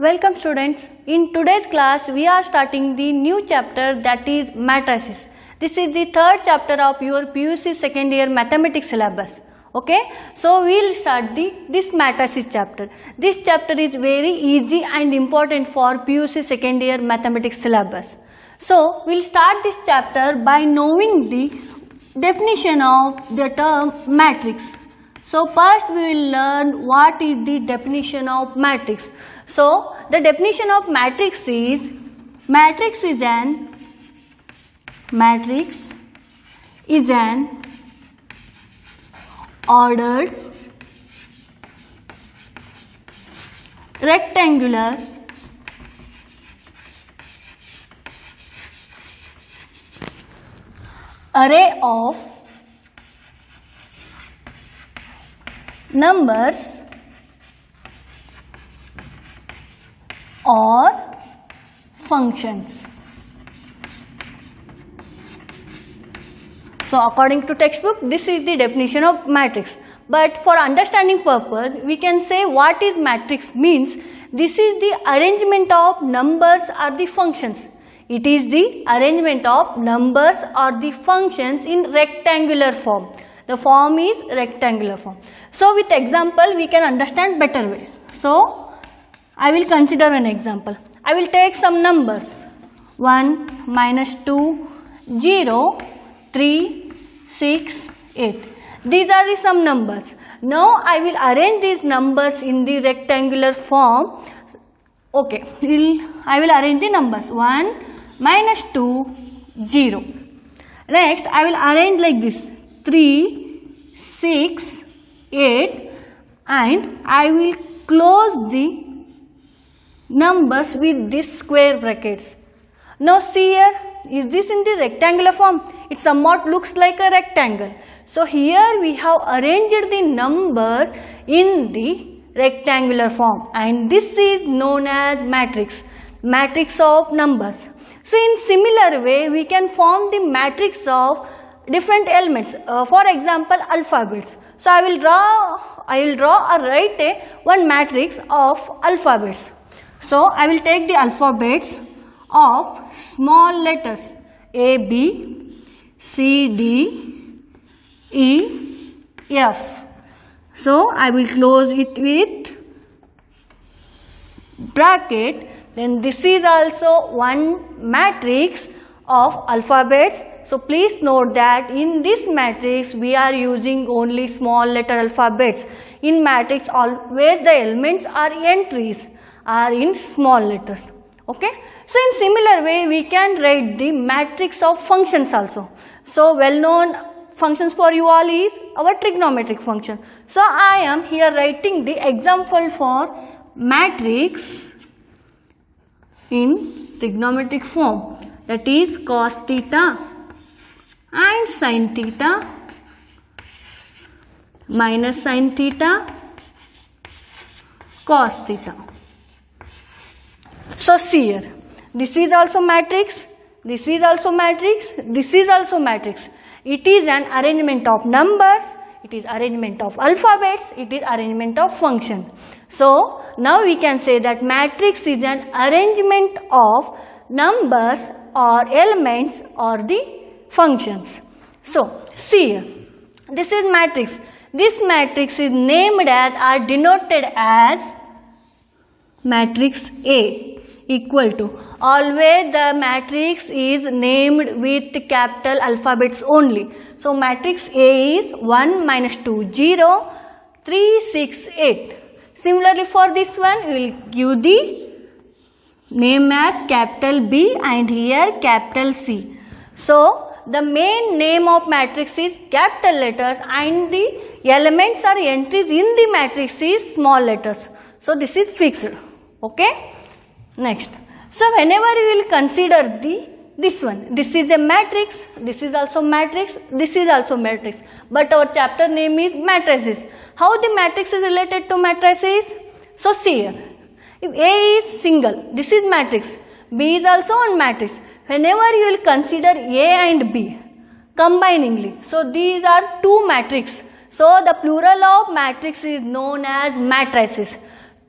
Welcome students. In today's class we are starting the new chapter, that is matrices. This is the third chapter of your PUC second year mathematics syllabus. Okay, so we will start this matrices chapter. This chapter is very easy and important for PUC second year mathematics syllabus. So we will start this chapter by knowing the definition of the term matrix. So first we will learn what is the definition of matrix. So the definition of matrix is an ordered rectangular array of numbers or functions. So according to textbook, this is the definition of matrix. But for understanding purpose, we can say what is matrix means. This is the arrangement of numbers or the functions. It is the arrangement of numbers or the functions in rectangular form. The form is rectangular form. So with example we can understand better way. So I will consider an example. I will take some numbers 1, -2, 0, 3, 6, 8. These are the some numbers. Now I will arrange these numbers in the rectangular form. Okay, I will arrange the numbers 1, -2, 0. Next I will arrange like this 3, 6, 8 and I will close the numbers with these square brackets. Now see here, is this in the rectangular form? It somewhat looks like a rectangle. So here we have arranged the number in the rectangular form and this is known as matrix of numbers. So in similar way we can form the matrix of different elements. For example, alphabets. So I will draw or write one matrix of alphabets. So I will take the alphabets of small letters A, B, C, D, E, F. So I will close it with bracket. Then this is also one matrix of alphabets. So please note that in this matrix we are using only small letter alphabets. In matrix always the elements or entries are in small letters. Okay. So in similar way we can write the matrix of functions also. So well known functions for you all is our trigonometric function. So I am here writing the example for matrix in trigonometric form, that is cos theta and sin theta minus sin theta cos theta. So see here, this is also matrix, this is also matrix, this is also matrix. It is an arrangement of numbers, it is arrangement of alphabets, it is arrangement of function. So now we can say that matrix is an arrangement of numbers or elements or the functions. So see here, this is matrix. This matrix is named as or denoted as matrix A. Equal to, always the matrix is named with capital alphabets only. So matrix A is 1, -2, 0, 3, 6, 8. Similarly for this one we will give the name as capital B and here capital C. So the main name of matrix is capital letters and the elements or entries in the matrix is small letters. So this is fixed. Okay. Next, so whenever you will consider this one, this is a matrix, this is also matrix, this is also matrix, but our chapter name is matrices. How the matrix is related to matrices? So see here, if A is single, this is matrix, B is also one matrix. Whenever you will consider A and B combiningly, so these are two matrices. So the plural of matrix is known as matrices.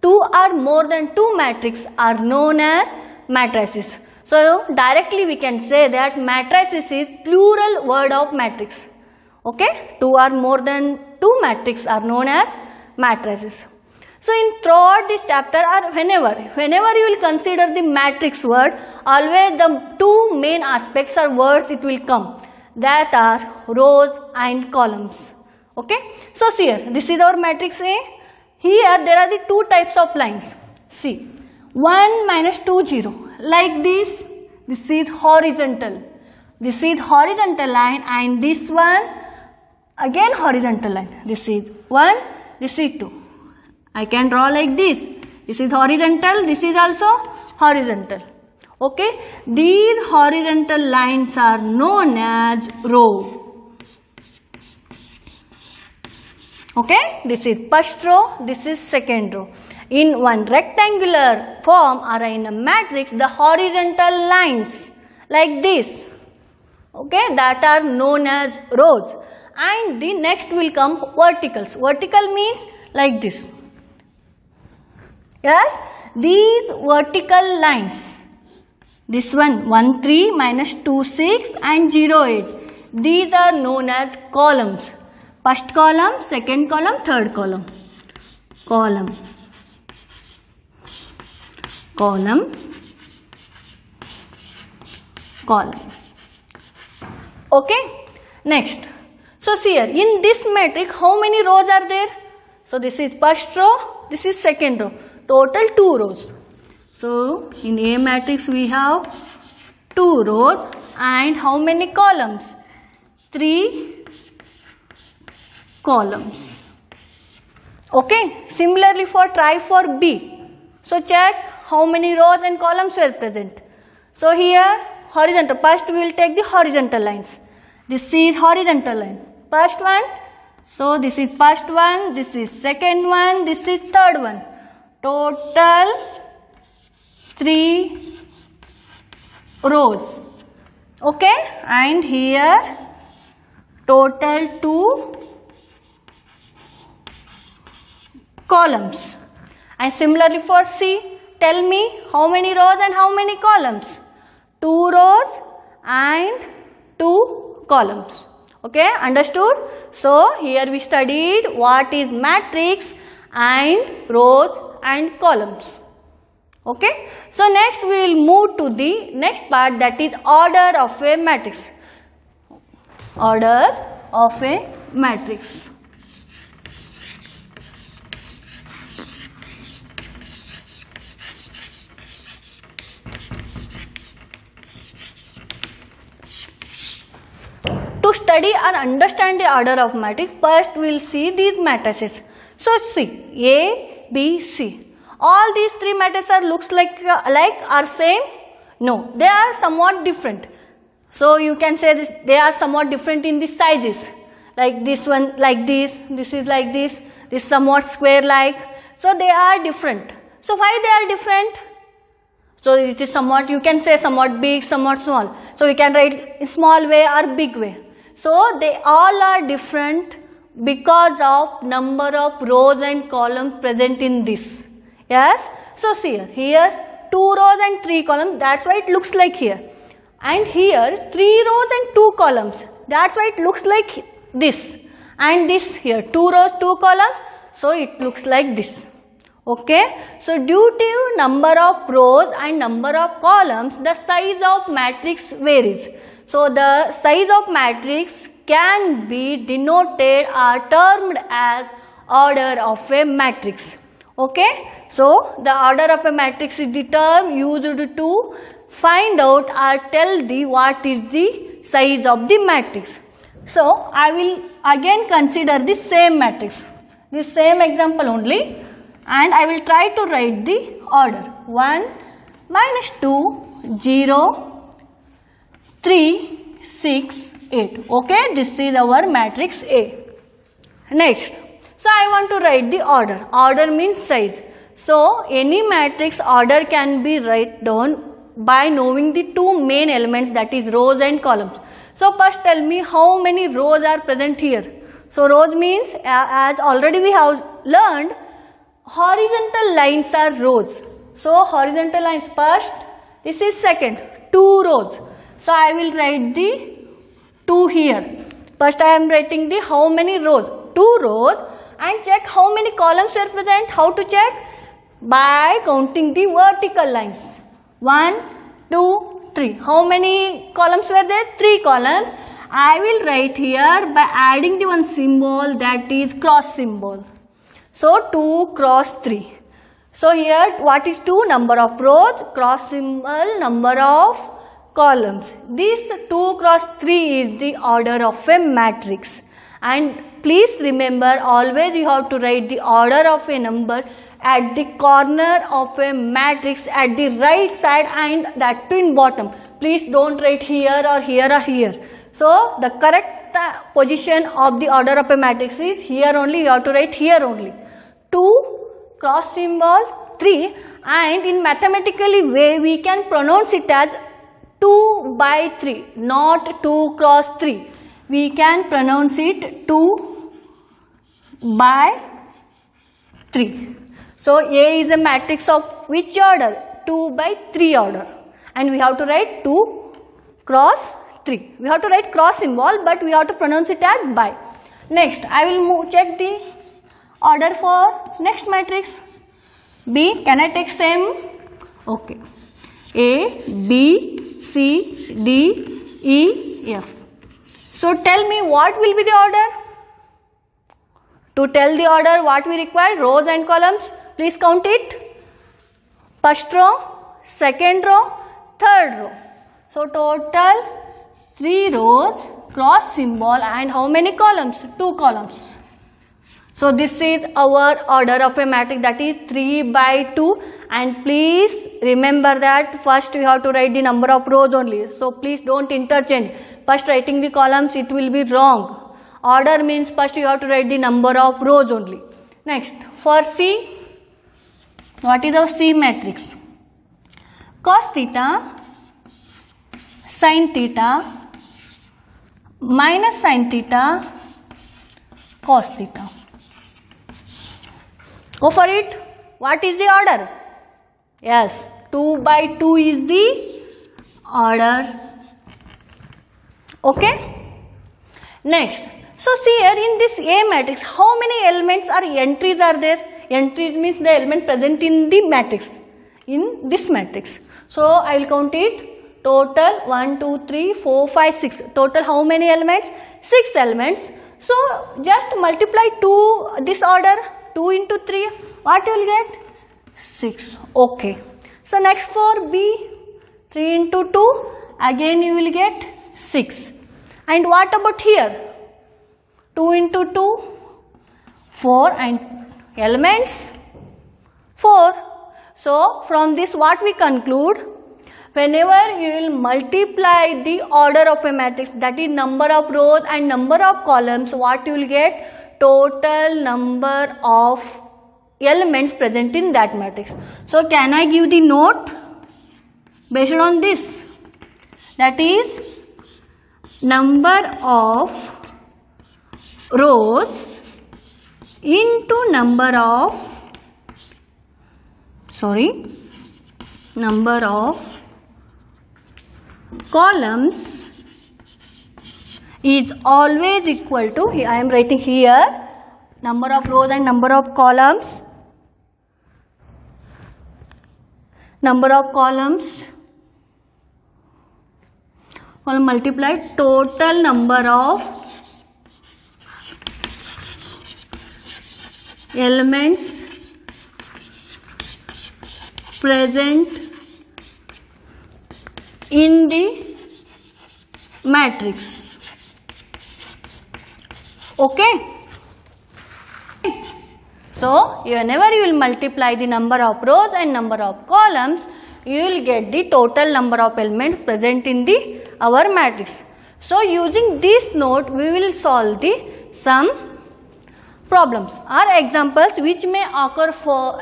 two or more than two matrices are known as matrices. So directly we can say that matrices is plural word of matrix. Okay, two or more than two matrices are known as matrices. So throughout this chapter, or whenever you will consider the matrix word, always the two main aspects or words it will come, that are rows and columns. Okay, so see here, this is our matrix A. Here there are the two types of lines. See, 1 minus 2 0, like this. This is horizontal. This is horizontal line, and this one again horizontal line. This is 1, this is 2. I can draw like this. This is horizontal, this is also horizontal. Okay, these horizontal lines are known as row. Okay, this is first row, this is second row. In one rectangular form or in a matrix, the horizontal lines like this, okay, that are known as rows. And the next will come verticals. Vertical means like this. Yes, these vertical lines, this one 1 3 minus 2 6 and 0 8, these are known as columns. First column, second column, third column. Column, column, column. Okay, next. So see here, in this matrix, how many rows are there? So this is first row, this is second row. Total 2 rows. So in A matrix we have 2 rows and how many columns? 3 columns. Okay. Similarly try for B. So check how many rows and columns were present. So here horizontal. First we will take the horizontal lines. This is horizontal line. First one. So this is first one, this is second one, this is third one. Total 3 rows. Okay, and here total 2 columns. And similarly for C, tell me how many rows and how many columns? 2 rows and 2 columns. Okay, understood? So here we studied what is matrix and rows and columns. Okay, so next we will move to the next part, that is order of a matrix. Order of a matrix. To study or understand the order of matrix, first we will see these matrices. So see, A, B, C. All these 3 matrices are looks like are same? No, they are somewhat different. So you can say this, they are somewhat different in the sizes. Like this one like this is like this somewhat square like. So they are different. So why they are different? So it is somewhat, you can say somewhat big, somewhat small. So we can write in small way or big way. So they all are different because of number of rows and columns present in this. Yes. So see here 2 rows and 3 columns. That's why it looks like here. And here 3 rows and 2 columns. That's why it looks like this. And this here 2 rows 2 columns. So it looks like this. Okay. So due to number of rows and number of columns, the size of matrix varies. So the size of matrix can be denoted or termed as order of a matrix. Okay. So the order of a matrix is the term used to find out or tell the what is the size of the matrix. So I will again consider the same matrix, the same example only, and I will try to write the order. 1 minus 2 0 3 6 8. Okay, this is our matrix A. Next, so I want to write the order. Order means size. So any matrix order can be written down by knowing the 2 main elements, that is rows and columns. So first tell me how many rows are present here. So rows means, as already we have learned, horizontal lines are rows. So horizontal lines first, this is second, 2 rows. So I will write the 2 here. First I am writing the how many rows? 2 rows, and check how many columns are present. How to check? By counting the vertical lines. 1, 2, 3. How many columns were there? 3 columns. I will write here by adding the one symbol, that is cross symbol. So 2 cross 3. So here what is 2? Number of rows, cross symbol, number of columns. This 2 cross 3 is the order of a matrix. And please remember, always you have to write the order of a number at the corner of a matrix at the right side, and that too in bottom. Please don't write here or here or here. So the correct position of the order of a matrix is here only. You have to write here only. 2 cross symbol 3, and in mathematically way we can pronounce it as 2 by 3, not 2 cross 3. We can pronounce it 2 by 3. So A is a matrix of which order? 2 by 3 order, and we have to write 2 cross 3. We have to write cross symbol, but we have to pronounce it as by. Next, I will check the order for next matrix. B, can I take same? Okay. A, B, C, D, E, F. So tell me what will be the order? To tell the order, what we require? Rows and columns. Please count it. First row, second row, third row. So total 3 rows, cross symbol, and how many columns? 2 columns. So this is our order of a matrix, that is 3 by 2, and please remember that first you have to write the number of rows only. So please don't interchange. First writing the columns, it will be wrong. Order means first you have to write the number of rows only. Next, for C, what is our C matrix? Cos theta, sin theta, minus sin theta, cos theta. Go for it. What is the order? Yes, 2 by 2 is the order. Okay. Next, so see here in this A matrix, how many elements or entries are there? Entries means the element present in the matrix, in this matrix. So I will count it. Total 1, 2, 3, 4, 5, 6. Total how many elements? 6 elements. So just multiply 2 this order. 2 into 3, what you will get? 6. Okay. So next for B, 3 into 2, again you will get 6. And what about here? 2 into 2, 4, and elements 4. So from this what we conclude? Whenever you will multiply the order of a matrix, that is number of rows and number of columns, what you will get? Total number of elements present in that matrix. So can I give the note based on this? That is number of rows into number of columns is always equal to, I am writing here, number of rows and number of columns. Multiplied total number of elements present in the matrix. Okay. So whenever you will multiply the number of rows and number of columns, you will get the total number of elements present in our matrix. So using this note, we will solve some problems or examples which may occur for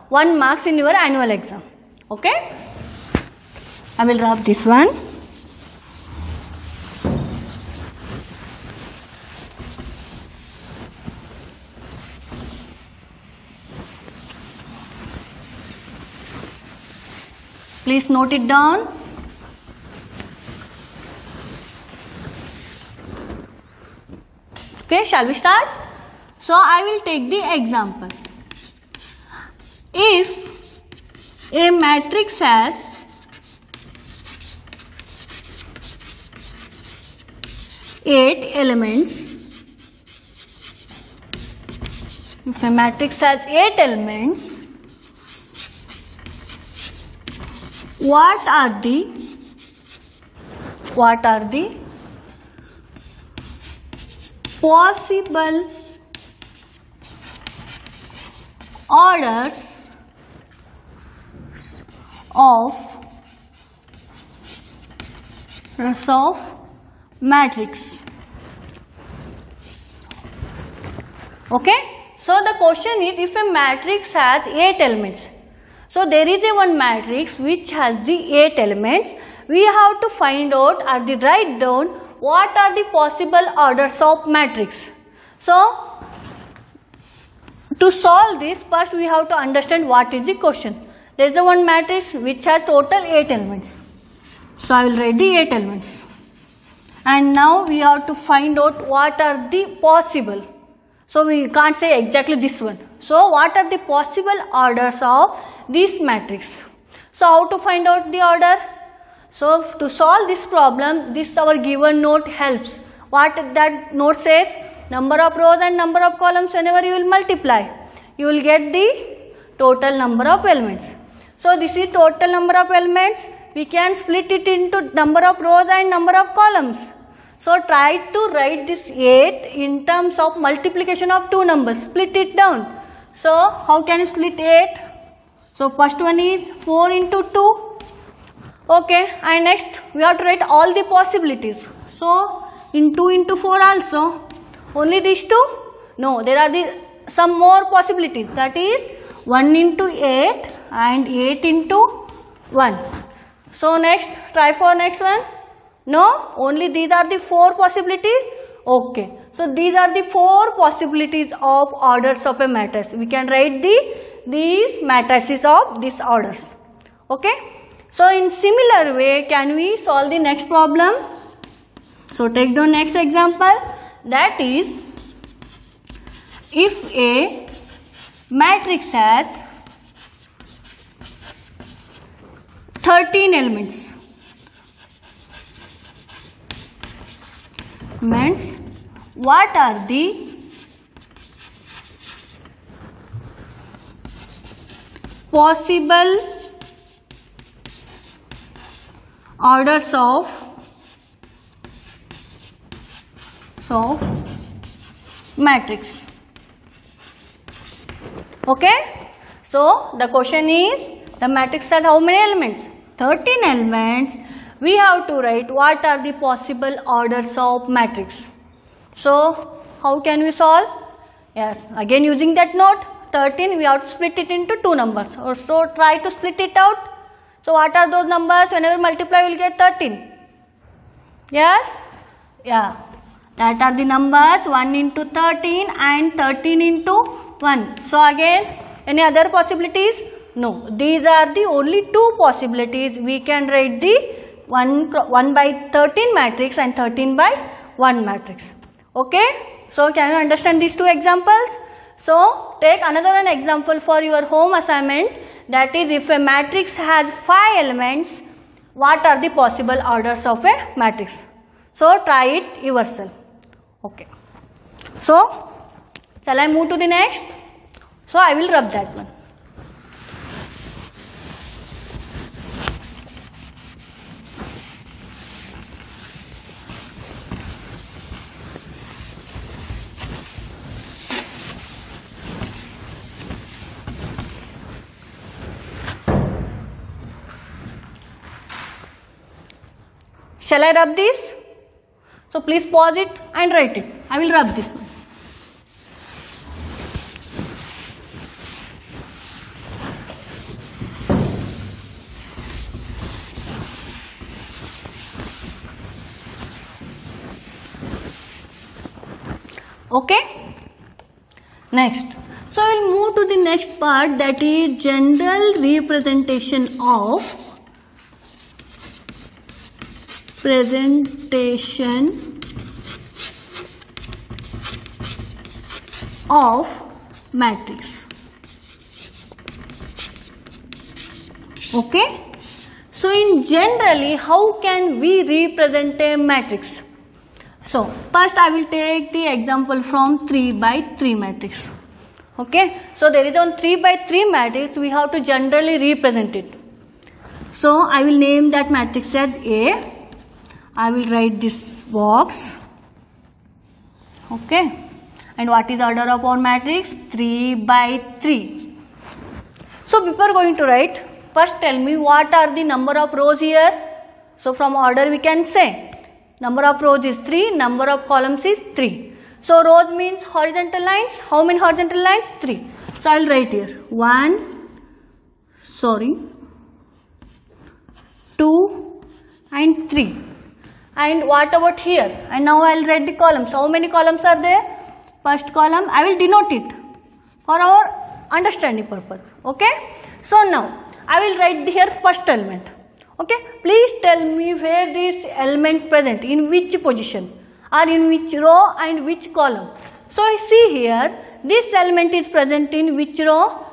1 marks in your annual exam. Okay. I will rub this one. Please note it down. Okay, shall we start? So I will take the example. If a matrix has eight elements, if a matrix has 8 elements, what are the possible orders of matrix? Okay, so the question is, if a matrix has 8 elements, so there is a one matrix which has the 8 elements, we have to find out or the write down what are the possible orders of matrix. So to solve this, first we have to understand what is the question. There is a one matrix which has total 8 elements. So I will write the 8 elements. And now we have to find out what are the possible. So we can't say exactly this one. So what are the possible orders of this matrix? So how to find out the order? So to solve this problem, this our given note helps. What that note says? Number of rows and number of columns, whenever you will multiply, you will get the total number of elements. So this is total number of elements. We can split it into number of rows and number of columns. So try to write this 8 in terms of multiplication of two numbers. Split it down. So how can you split 8? So first one is 4 into 2. Okay, and next we have to write all the possibilities. So in 2 into 4 also. Only these two? No, there are some more possibilities. That is 1 into 8 and 8 into 1. So next, try for next one. No, only these are the 4 possibilities. Okay, so these are the 4 possibilities of orders of a matrix. We can write these matrices of these orders. Okay, so in similar way, can we solve the next problem? So take the next example. That is, if a matrix has 13 elements, means what are the possible orders of matrix? Okay, so the question is, the matrix has how many elements? 13 elements. We have to write what are the possible orders of matrix. So how can we solve? Yes, again using that note, 13 we have to split it into two numbers. So try to split it out. So what are those numbers? Whenever multiply we will get 13. Yes? Yeah. That are the numbers 1 into 13 and 13 into 1. So again, any other possibilities? No. These are the only two possibilities. We can write the 1 by 13 matrix and 13 by 1 matrix. Okay. So can you understand these two examples? So take another an example for your home assignment. That is, if a matrix has 5 elements, what are the possible orders of a matrix? So try it yourself. Okay. So shall I move to the next? So I will rub that one. Shall I rub this? So please pause it and write it. I will rub this one. Okay. Next. So I will move to the next part, that is general representation of Presentation of matrix. Okay. So in generally, how can we represent a matrix? So first I will take the example from 3 by 3 matrix. Okay. So there is on 3 by 3 matrix, we have to generally represent it. So I will name that matrix as A. I will write this box. Okay. And what is order of our matrix? 3 by 3. So before going to write, first tell me what are the number of rows here. So from order we can say number of rows is 3, number of columns is 3. So rows means horizontal lines. How many horizontal lines? 3. So I will write here 2 and 3. And what about here? And now I will write the columns. How many columns are there? First column, I will denote it for our understanding purpose. Okay. So now I will write here first element. Okay. Please tell me where this element present, in which position or in which row and which column. So see here, this element is present in which row?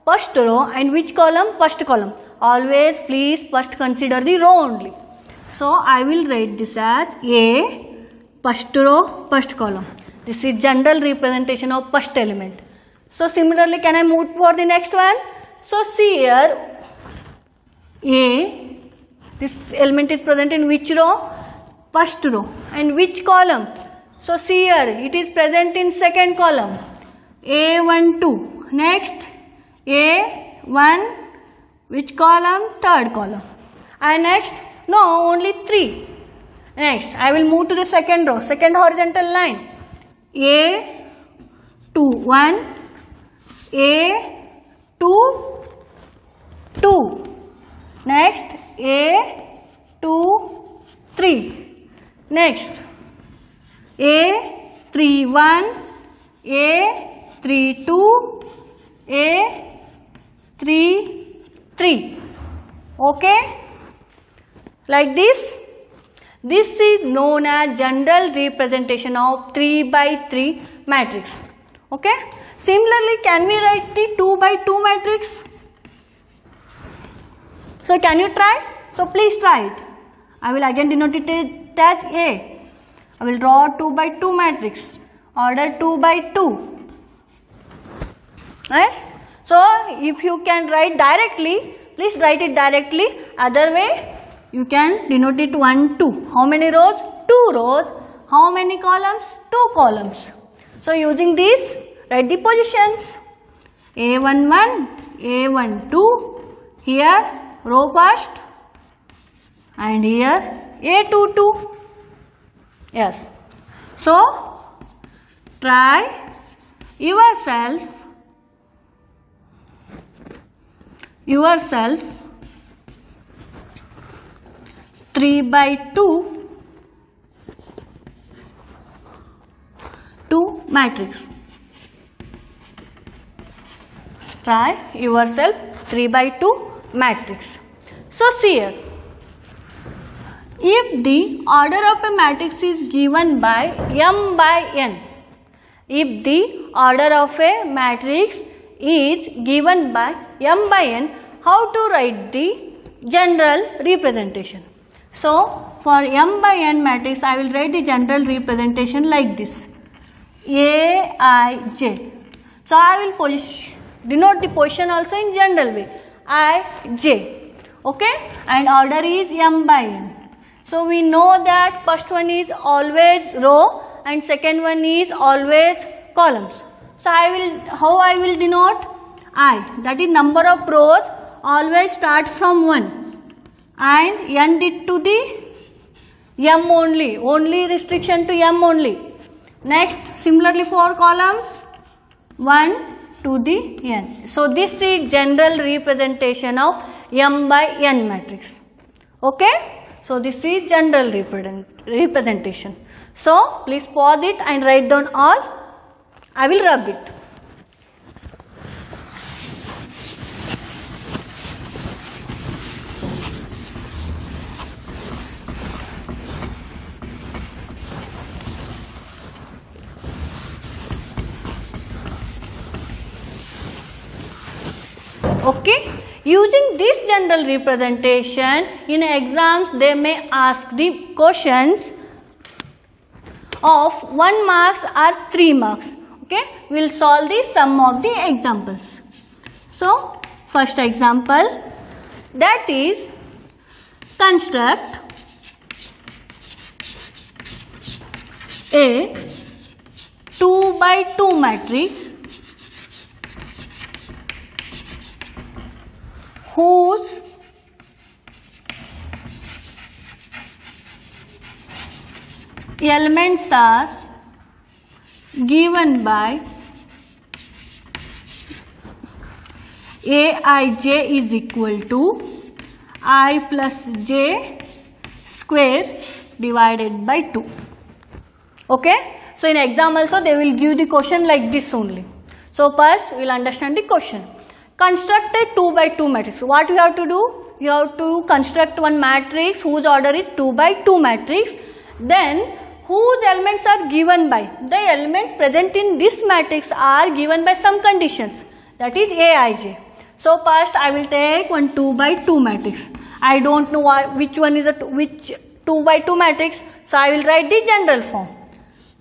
First row. And which column? First column. Always please first consider the row only. So I will write this as A, first row, first column. This is general representation of first element. So similarly, can I move for the next one? So see here, A, this element is present in which row? First row. And which column? So see here, it is present in second column. A1, 2. Next, A1, which column? Third column. And next, no, only 3. Next, I will move to the second row, second horizontal line. A2, 1, A2, 2. Next, A2, 3. Next, A3, 1, A3, 2, A3, 3. Okay? Like this. This is known as general representation of 3 by 3 matrix. Okay. Similarly, can we write the 2 by 2 matrix? So can you try? So please try it. I will again denote it as A. I will draw 2 by 2 matrix. Order 2 by 2. Yes. So if you can write directly, please write it directly. Other way, you can denote it 1, 2. How many rows? 2 rows. How many columns? 2 columns. So using this, write the positions. A11, A12. Here row first. And here A22. Yes. So try yourself 3 by 2 matrix. Try yourself 3 by 2 matrix. So see here, if the order of a matrix is given by m by n, if the order of a matrix is given by m by n, how to write the general representation? So for m by n matrix, I will write the general representation like this. Aij. So I will denote the position also in general way. Ij. Okay. And order is m by n. So we know that first one is always row and second one is always columns. So how I will denote? I, that is number of rows, always start from 1 and end it to the m only restriction to m only. Next, similarly for columns, 1 to the n. So this is general representation of m by n matrix. Okay. So this is general representation. So please pause it and write down all. I will rub it. Okay. Using this general representation in exams, they may ask the questions of 1 marks or 3 marks. Okay. We will solve the sum of the examples. So, first example, that is construct a 2 by 2 matrix whose elements are given by Aij is equal to I plus j square divided by 2. Okay. So in exam also they will give the question like this only. So first we will understand the question. Construct a 2 by 2 matrix. What you have to do? You have to construct one matrix whose order is 2 by 2 matrix. Then whose elements are given by? The elements present in this matrix are given by some conditions. That is Aij. So first I will take one 2 by 2 matrix. I don't know which one is which 2 by 2 matrix. So I will write the general form.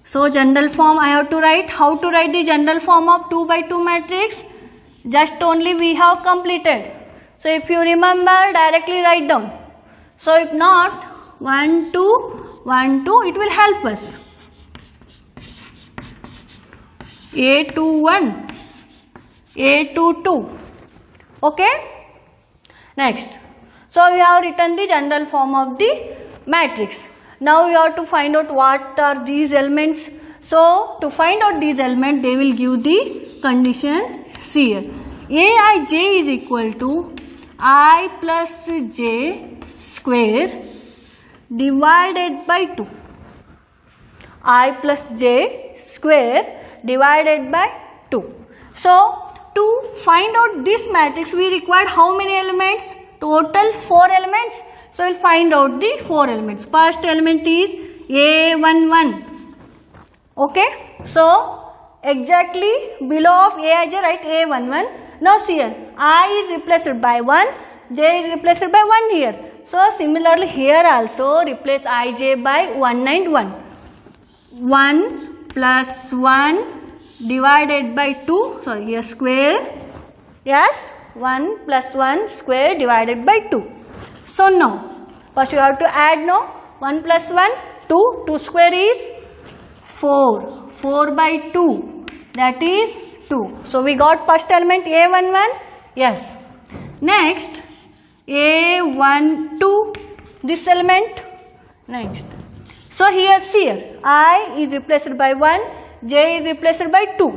So general form I have to write. How to write the general form of 2 by 2 matrix? Just only we have completed. So if you remember, directly write down. So if not, 1 2 1 2, it will help us. A2 1, A2 2. Okay. Next. So we have written the general form of the matrix. Now we have to find out what are these elements. So to find out these elements, they will give the condition here. Aij is equal to I plus j square divided by 2. I plus j square divided by 2. So to find out this matrix, we require how many elements? Total 4 elements. So we will find out the 4 elements. First element is A11. Okay. So exactly below of Aij write A11. Now see here, I is replaced by 1, j is replaced by 1 here. So similarly here also replace Ij by 1 and 1. 1 plus 1 divided by 2, sorry here square, yes, 1 plus 1 square divided by 2. So now, first you have to add now, 1 plus 1, 2, 2 square is 4, 4 by 2, that is 2. So we got first element A11, yes. Next, A12, this element, next. So here, see here, I is replaced by 1, j is replaced by 2.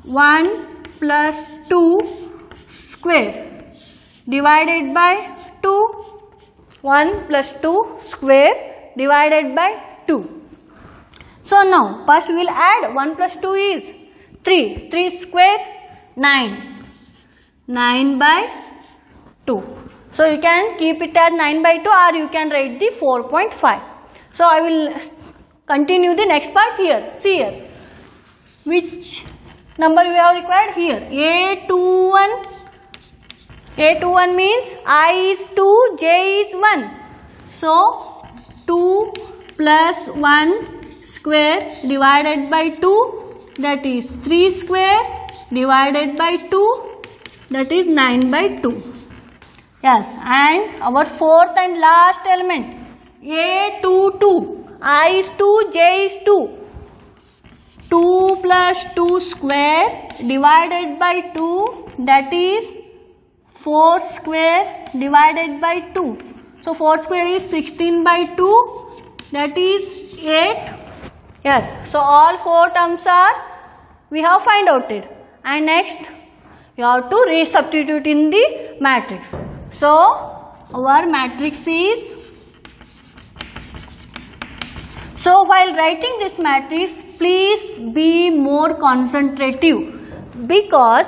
1 plus 2 square divided by 2. 1 plus 2 square divided by 2. So now, first we will add 1 plus 2 is 3. 3 square 9. 9 by 2. So you can keep it as 9 by 2 or you can write the 4.5. So I will continue the next part here. See here. Which number we have required here? A21. A21 means I is 2, j is 1. So 2 plus 1 square divided by 2, that is 3 square divided by 2, that is 9 by 2. Yes, and our fourth and last element A22. I is 2, j is 2. 2 plus 2 square divided by 2, that is 4 square divided by 2. So 4 square is 16 by 2, that is 8. Yes, so all 4 terms are we have find out it. And next you have to resubstitute in the matrix. So our matrix is, so while writing this matrix, please be more concentrative, because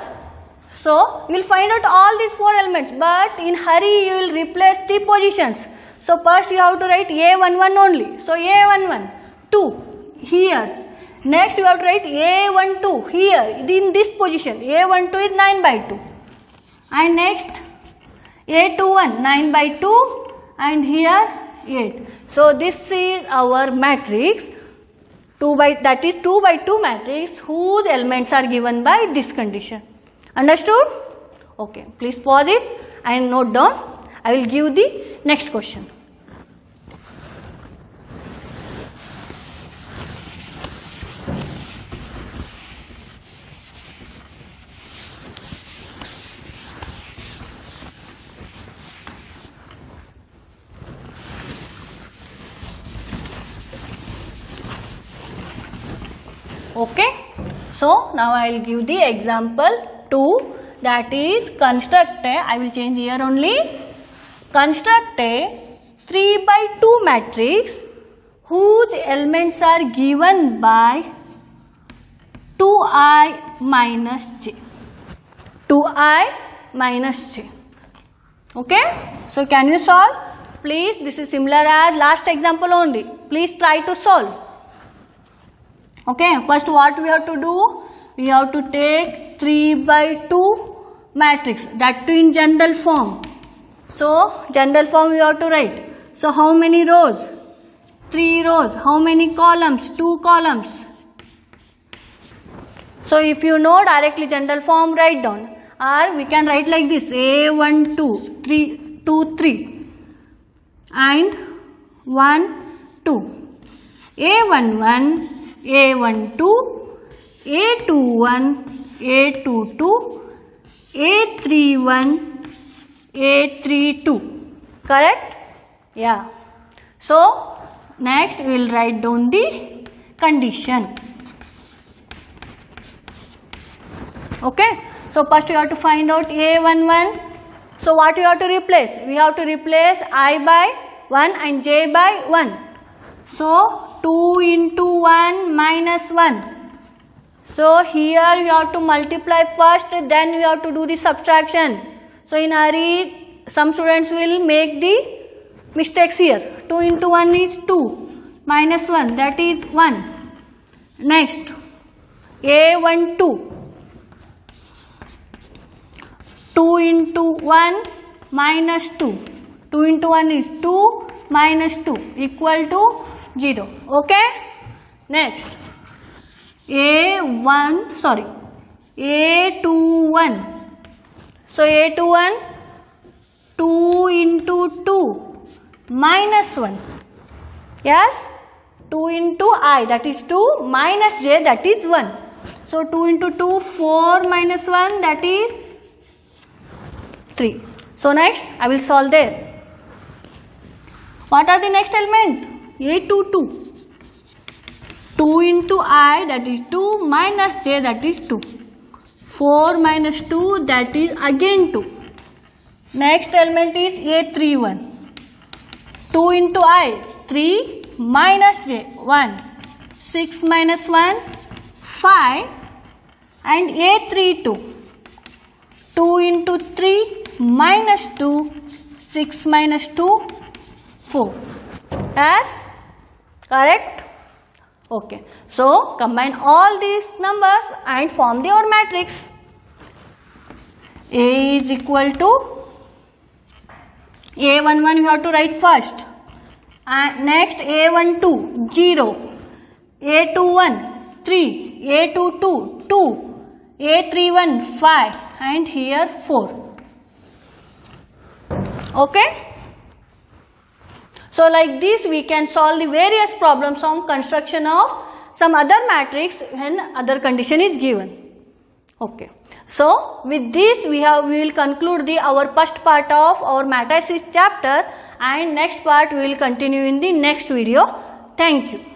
so you will find out all these 4 elements, but in hurry you will replace the positions. So first you have to write A11 only. So A11, 2 here. Next you have to write A12 here in this position. A12 is 9 by 2. and next A21 9 by 2 and here 8. So this is our matrix 2 by 2 matrix whose elements are given by this condition. Understood? Okay, please pause it and note down. I will give the next question. Okay, so now I will give the example 2, that is construct a, I will change here only, construct a 3 by 2 matrix whose elements are given by 2i minus j. 2i minus j. Okay, so can you solve? Please, this is similar as last example only. Please try to solve. Okay, first what we have to do? We have to take 3 by 2 matrix, that too in general form. So, general form we have to write. So, how many rows? 3 rows. How many columns? 2 columns. So, if you know directly general form, write down. Or we can write like this, A1, 2, 3, 2, 3 and 1, 2. A11, A12, A21, A22, A31, A32. Correct? Yeah. So, next we will write down the condition. Okay. So, first we have to find out A11. So, what we have to replace? We have to replace I by 1 and j by 1. So, 2 into 1 minus 1. So, here you have to multiply first, then we have to do the subtraction. So, in hurry, some students will make the mistakes here. 2 into 1 is 2, minus 1, that is 1. Next, A12. 2 into 1 minus 2. 2 into 1 is 2 minus 2 equal to 0. Okay. Next, A21. So, A21, 2 into 2 minus 1. Yes, 2 into I, that is 2, minus j, that is 1. So, 2 into 2, 4 minus 1, that is 3. So, next I will solve there. What are the next element? A22. 2 into I, that is 2, minus j, that is 2. 4 minus 2, that is again 2. Next element is A31. 2 into I, 3, minus j, 1. 6 minus 1, 5. And A32. 2 into 3, minus 2. 6 minus 2, 4. As correct? Okay. So, combine all these numbers and form your matrix. A is equal to A11 you have to write first. And next A12, 0. A21, 3. A22, 2. A31, 5. And here 4. Okay. So, like this we can solve the various problems on construction of some other matrix when other condition is given. Okay. So, with this we will conclude our first part of our matrices chapter, and next part we will continue in the next video. Thank you.